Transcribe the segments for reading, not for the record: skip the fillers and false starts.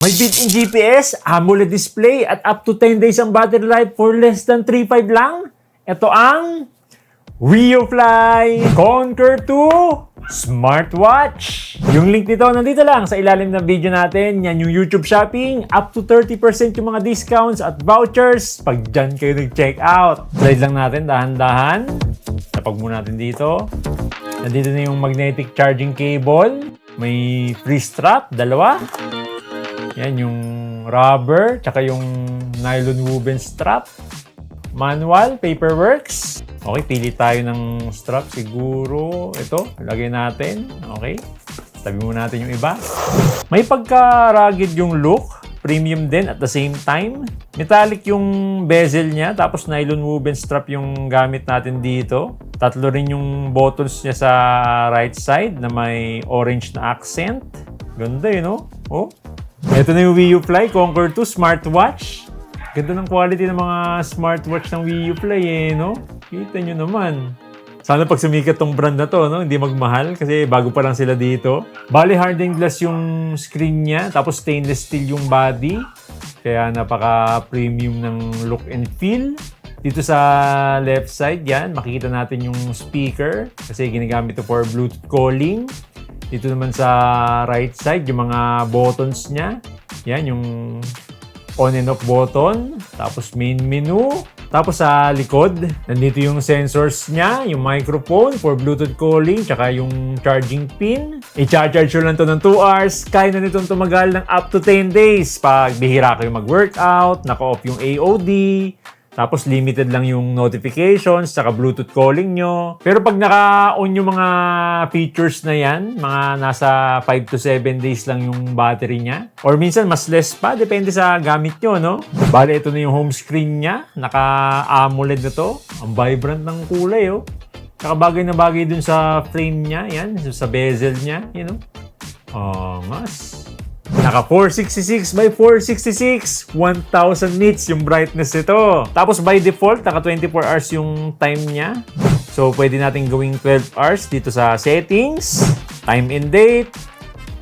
May built-in GPS, AMOLED display at up to 10 days ang battery life for less than 3,500 lang. Ito ang WeoFly Conquer 2 Smartwatch. Yung link nito nandito lang sa ilalim ng video natin. Yan yung YouTube shopping. Up to 30% yung mga discounts at vouchers pag dyan kayo nag-check out. Slide lang natin dahan-dahan. Tapag muna natin dito. Nandito na yung magnetic charging cable. May free strap, dalawa. Yan yung rubber, tsaka yung nylon woven strap. Manual, paperworks. Okay, pili tayo ng strap. Siguro, ito, lagay natin. Okay, tabi muna natin yung iba. May pagka-rugged yung look. Premium din at the same time. Metallic yung bezel niya, tapos nylon woven strap yung gamit natin dito. Tatlo rin yung buttons niya sa right side na may orange na accent. Ganda yun, no? Oh. Ito na yung WeoFly Conquer 2 Smartwatch. Ganda ng quality ng mga smartwatch ng WeoFly eh, no? Kita nyo naman. Sana pag sumikat tong brand na to, no? Hindi magmahal kasi bago pa lang sila dito. Bali hardened glass yung screen niya, tapos stainless steel yung body. Kaya napaka-premium ng look and feel. Dito sa left side, yan, makikita natin yung speaker kasi ginagamit ito for Bluetooth calling. Dito naman sa right side, yung mga buttons niya. Yan, yung on and off button. Tapos main menu. Tapos sa likod, nandito yung sensors niya, yung microphone for Bluetooth calling, tsaka yung charging pin. I-charge lang to ng 2 hours. Kaya na nitong tumagal ng up to 10 days. Pag bihira kayo mag-workout, naka-off yung AOD, tapos limited lang yung notifications, saka Bluetooth calling nyo. Pero pag naka-on yung mga features na yan, mga nasa 5 to 7 days lang yung battery niya. Or minsan mas less pa, depende sa gamit nyo, no? Bale, ito na yung home screen niya. Naka-AMOLED na to. Ang vibrant ng kulay, oh. Saka bagay na bagay dun sa frame niya. Yan, sa bezel niya, you know. Mas... Naka 466 by 466, 1000 nits yung brightness nito. Tapos by default, naka 24 hours yung time niya. So, pwede natin gawing 12 hours dito sa settings, time and date.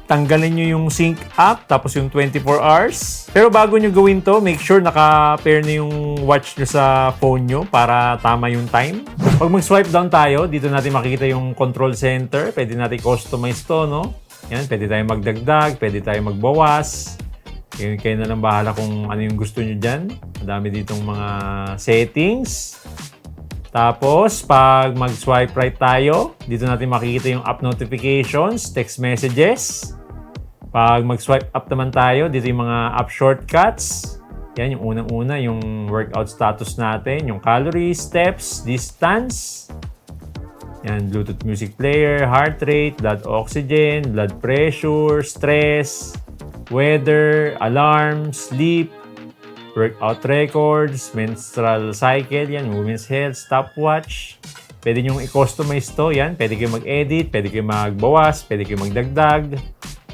Tanggalin nyo yung sync up, tapos yung 24 hours. Pero bago nyo gawin to, make sure naka-pair na yung watch nyo sa phone nyo para tama yung time. Pag mag-swipe down tayo, dito natin makikita yung control center. Pwede natin customize to, no? Yan, pwede tayo magdagdag, pwede tayo magbawas. Kayo na lang bahala kung ano yung gusto nyo dyan. Madami ditong mga settings. Tapos, pag mag-swipe right tayo, dito natin makikita yung app notifications, text messages. Pag mag-swipe up naman tayo, dito yung mga app shortcuts. Yan, yung unang-una, yung workout status natin, yung calories, steps, distance. Yan, Bluetooth music player, heart rate, blood oxygen, blood pressure, stress, weather, alarm, sleep, workout records, menstrual cycle, yan, women's health, stopwatch. Pwede nyo i-customize to, yan. Pwede kayo mag-edit, pwede kayo magbawas, pwede kayo magdagdag.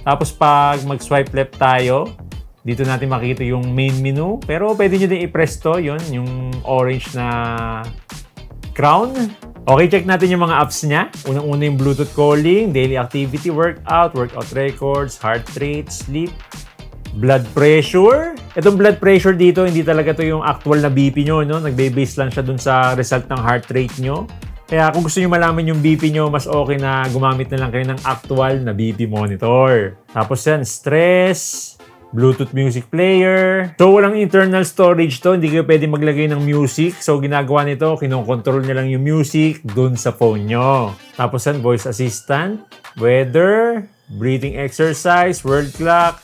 Tapos pag mag-swipe left tayo, dito natin makikita yung main menu. Pero pwede nyo din i-press to, yun, yung orange na crown. Okay, check natin yung mga apps niya. Unang-una yung Bluetooth calling, daily activity, workout records, heart rate, sleep, blood pressure. Itong blood pressure dito, hindi talaga to yung actual na BP nyo, no? Nagbe-base lang siya dun sa result ng heart rate nyo. Kaya kung gusto nyo malaman yung BP nyo, mas okay na gumamit na lang kayo ng actual na BP monitor. Tapos yan, stress, Bluetooth music player. So, walang internal storage to. Hindi kayo pwede maglagay ng music. So, ginagawa nito, kinokontrol nyo lang yung music dun sa phone nyo. Tapos yan, voice assistant, weather, breathing exercise, world clock,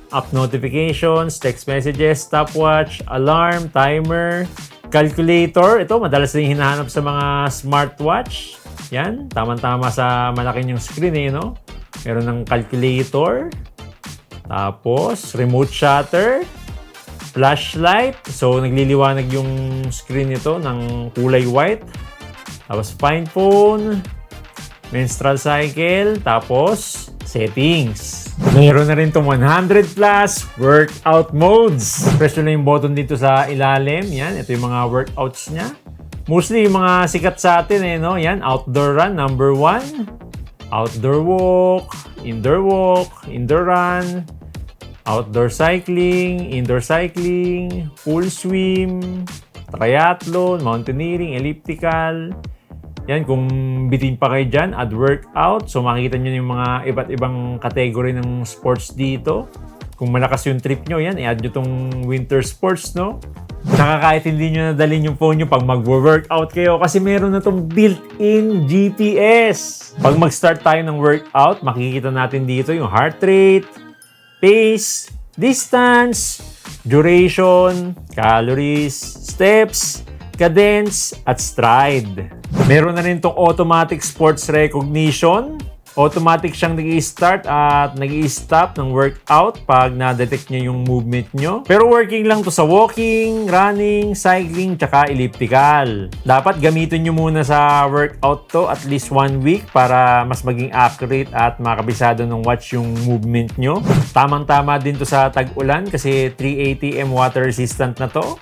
app notifications, text messages, stopwatch, alarm, timer, calculator. Ito, madalas din hinahanap sa mga smartwatch. Yan, tama-tama sa malaki yung screen eh, no? Meron ng calculator. Tapos, remote shutter, flashlight. So, nagliliwanag yung screen nito ng kulay white. Tapos, find phone, menstrual cycle, tapos, settings. Mayroon na rin itong 100 plus workout modes. Press nyo lang yung button dito sa ilalim. Yan, ito yung mga workouts niya. Mostly yung mga sikat sa atin eh, no? Yan, outdoor run, number 1. Outdoor walk, indoor run, Outdoor cycling, indoor cycling, pool swim, triathlon, mountaineering, elliptical. Yan, kung bitin pa kayo dyan, add workout. So makikita nyo yung mga iba't ibang category ng sports dito. Kung malakas yung trip nyo, yan, i-add nyo tong winter sports, no? Saka kahit hindi nyo nadalhin yung phone nyo pag mag-workout kayo kasi meron na tong built-in GPS. Pag mag-start tayo ng workout, makikita natin dito yung heart rate, pace, distance, duration, calories, steps, cadence, at stride. Meron na rin itong automatic sports recognition. Automatic siyang nag-i-start at nag-i-stop ng workout pag na-detect niya yung movement nyo. Pero working lang to sa walking, running, cycling, tsaka elliptical. Dapat gamitin nyo muna sa workout to at least 1 week para mas maging accurate at makabisado ng watch yung movement nyo. Tamang-tama din to sa tag-ulan kasi 380 m water resistant na to.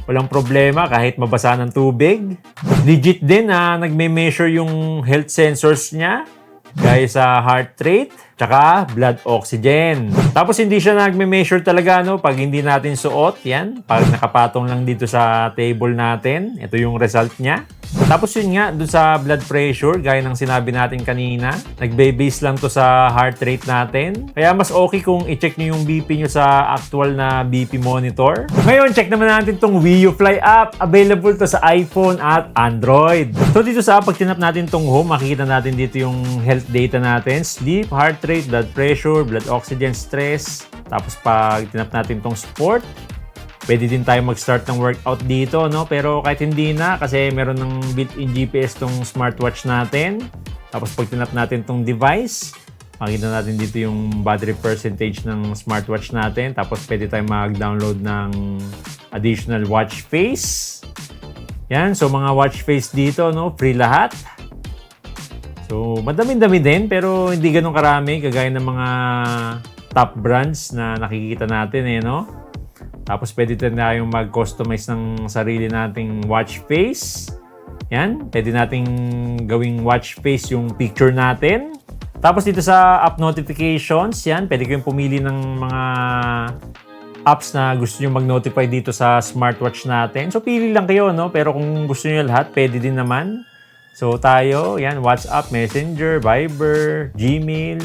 Walang problema kahit mabasa ng tubig. Legit din na nagme-measure yung health sensors niya. Gaya sa heart rate, tsaka blood oxygen. Tapos hindi siya nagme-measure talaga pag hindi natin suot. Yan, pag nakapatong lang dito sa table natin. Ito yung result niya. Tapos yun nga, dun sa blood pressure, gaya ng sinabi natin kanina, nagbe-base lang to sa heart rate natin. Kaya mas okay kung i-check nyo yung BP nyo sa actual na BP monitor. Ngayon, check naman natin tong WiuFly app. Available to sa iPhone at Android. So dito sa app, pag tinap natin tong home, makikita natin dito yung health data natin. Sleep, heart rate, blood pressure, blood oxygen, stress. Tapos pag tinap natin tong sport, pwede din tayo mag-start ng workout dito, no? Pero kahit hindi na, kasi meron ng built-in GPS tong smartwatch natin. Tapos pag tinap natin tong device, makikita natin dito yung battery percentage ng smartwatch natin. Tapos pwede tayo mag-download ng additional watch face. Yan, so mga watch face dito, no? Free lahat. So, madami-dami din, pero hindi ganun karami, kagaya ng mga top brands na nakikita natin, no? Tapos pwede tayong mag-customize ng sarili nating watch face. Yan, pwede nating gawing watch face yung picture natin. Tapos dito sa app notifications, yan, pwede kayong pumili ng mga apps na gusto nyo mag-notify dito sa smartwatch natin. So pili lang kayo, no? Pero kung gusto nyo lahat, pwede din naman. So tayo, yan, WhatsApp, Messenger, Viber, Gmail.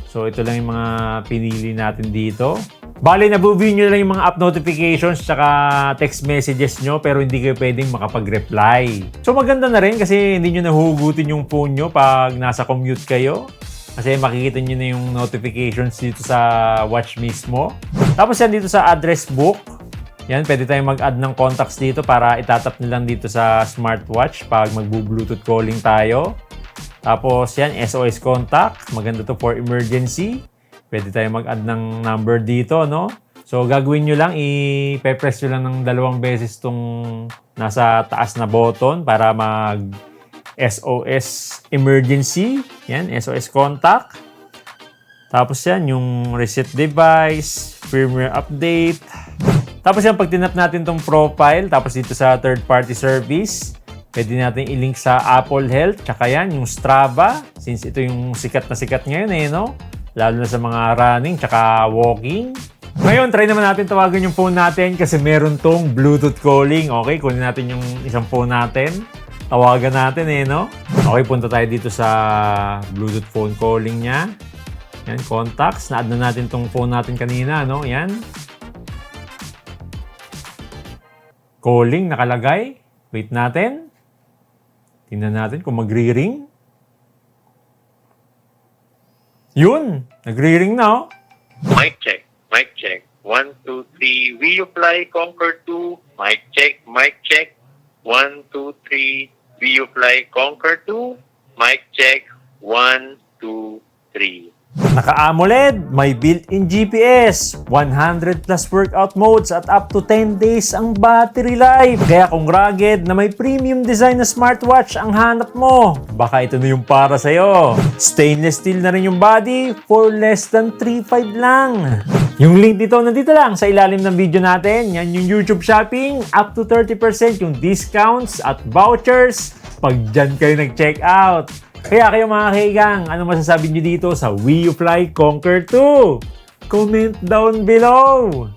So ito lang yung mga pinili natin dito. Bale, nabu-view nyo lang yung mga app notifications tsaka text messages nyo pero hindi kayo pwedeng makapag-reply. So maganda na rin kasi hindi nyo nahuhugutin yung phone nyo pag nasa commute kayo. Kasi makikita nyo na yung notifications dito sa watch mismo. Tapos yan dito sa address book. Yan, pwede tayong mag-add ng contacts dito para itatap nyo lang dito sa smartwatch pag magbu-Bluetooth calling tayo. Tapos yan, SOS contact. Maganda to for emergency. Pwede tayong mag-add ng number dito, no? So, gagawin nyo lang, i-press nyo lang ng 2 beses tong nasa taas na button para mag-SOS emergency. Yan, SOS contact. Tapos yan, yung reset device, firmware update. Tapos yan, pag tinap natin tong profile, tapos dito sa third-party service, pwede natin i-link sa Apple Health. Tsaka yan, yung Strava, since ito yung sikat na sikat ngayon, no? Lalo na sa mga running tsaka walking. Ngayon, try naman natin tawagan yung phone natin kasi meron tong Bluetooth calling. Okay, kunin natin yung isang phone natin. Tawagan natin, no? Okay, punta tayo dito sa Bluetooth phone calling niya. Yan, contacts. Na-add na natin tong phone natin kanina, no? Yan. Calling, nakalagay. Wait natin. Tingnan natin kung magri-ring. Yun! Nagre-ring na, oh. Mic check. Mic check. 1, 2, 3. WiuFly Conquer 2. Mic check. Mic check. 1, 2, 3. WiuFly Conquer 2. Mic check. 1, 2, 3. Naka-AMOLED, may built-in GPS, 100 plus workout modes at up to 10 days ang battery life. Kaya kung rugged na may premium design na smartwatch ang hanap mo, baka ito na yung para sa'yo. Stainless steel na rin yung body for less than 3.5 lang. Yung link dito, nandito lang sa ilalim ng video natin. Yan yung YouTube shopping, up to 30% yung discounts at vouchers pag dyan kayo nag-check out. Kaya kayo mga kaigang, ano masasabi nyo dito sa WiuFly Conquer 2? Comment down below.